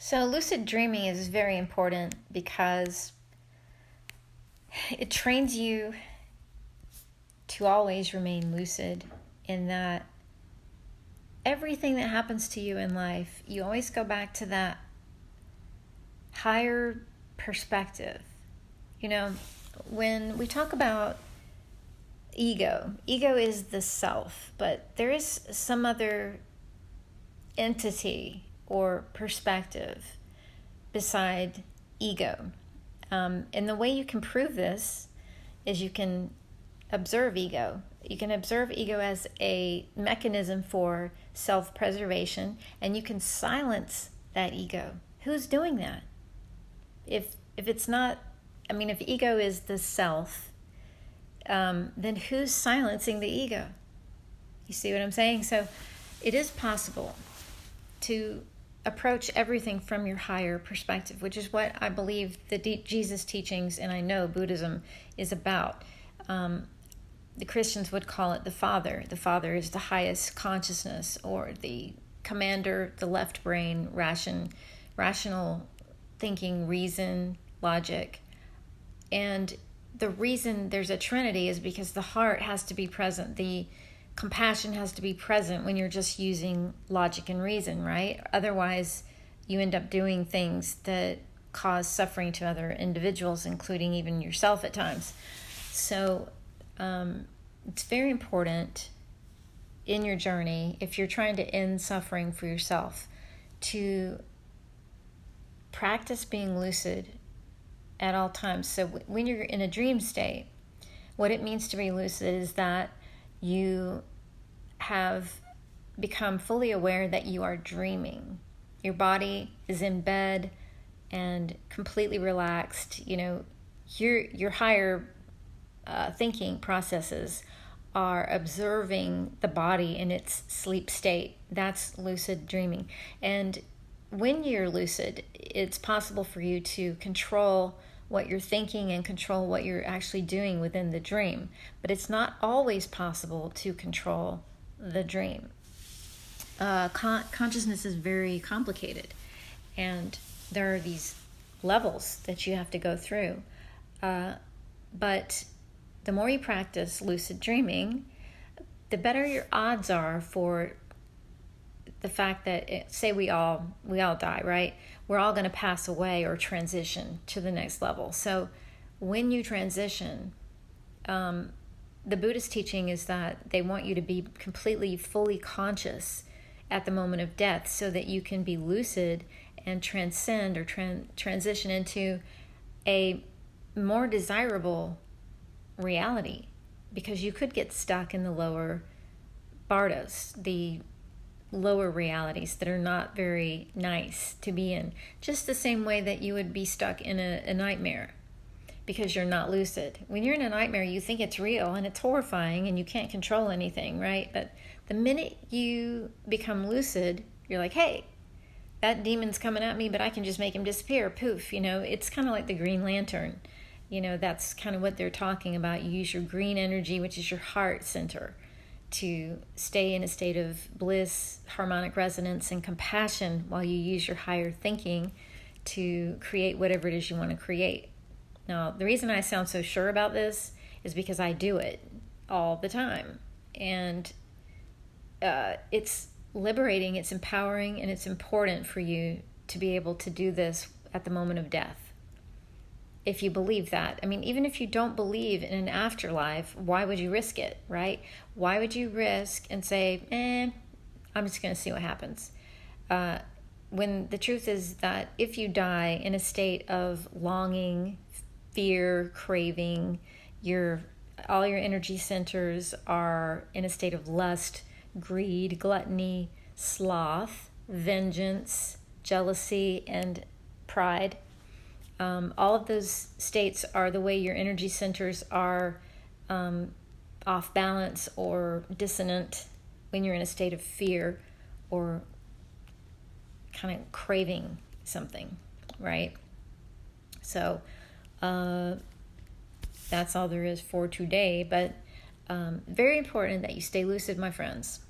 So, lucid dreaming is very important because it trains you to always remain lucid, in that everything that happens to you in life, you always go back to that higher perspective. You know, when we talk about ego is the self, but there is some other entity or perspective beside ego. And the way you can prove this is you can observe ego. You can observe ego as a mechanism for self-preservation, and you can silence that ego. Who's doing that? If it's not, if ego is the self, then who's silencing the ego? You see what I'm saying? So it is possible to approach everything from your higher perspective, which is what I believe the Jesus teachings, and I know Buddhism, is about. The Christians would call it the Father. The Father is the highest consciousness, or the commander, the left brain, rational thinking, reason, logic. And the reason there's a Trinity is because the heart has to be present. The compassion has to be present when you're just using logic and reason, right? Otherwise, you end up doing things that cause suffering to other individuals, including even yourself at times. So it's very important in your journey, if you're trying to end suffering for yourself, to practice being lucid at all times. So when you're in a dream state, what it means to be lucid is that you have become fully aware that you are dreaming. Your body is in bed and completely relaxed. Your higher thinking processes are observing the body in its sleep state. That's lucid dreaming. And when you're lucid, it's possible for you to control what you're thinking and control what you're actually doing within the dream. But it's not always possible to control the dream. Consciousness is very complicated, and there are these levels that you have to go through. But the more you practice lucid dreaming, the better your odds are for the fact that, say we all die, right? We're all going to pass away or transition to the next level. So when you transition, the Buddhist teaching is that they want you to be completely, fully conscious at the moment of death, so that you can be lucid and transcend or transition into a more desirable reality, because you could get stuck in the lower bardas, the lower realities that are not very nice to be in, just the same way that you would be stuck in a nightmare because you're not lucid. When you're in a nightmare, you think it's real and it's horrifying and you can't control anything, right? But the minute you become lucid, you're like, hey, that demon's coming at me, but I can just make him disappear. Poof. It's kind of like the Green Lantern. That's kind of what they're talking about. You use your green energy, which is your heart center, to stay in a state of bliss, harmonic resonance, and compassion, while you use your higher thinking to create whatever it is you want to create. Now, the reason I sound so sure about this is because I do it all the time. And it's liberating, it's empowering, and it's important for you to be able to do this at the moment of death. If you believe that. Even if you don't believe in an afterlife, why would you risk it, right? Why would you risk and say, I'm just going to see what happens? When the truth is that if you die in a state of longing, fear, craving, all your energy centers are in a state of lust, greed, gluttony, sloth, vengeance, jealousy, and pride. All of those states are the way your energy centers are off balance or dissonant when you're in a state of fear or kind of craving something, right? So that's all there is for today. But very important that you stay lucid, my friends.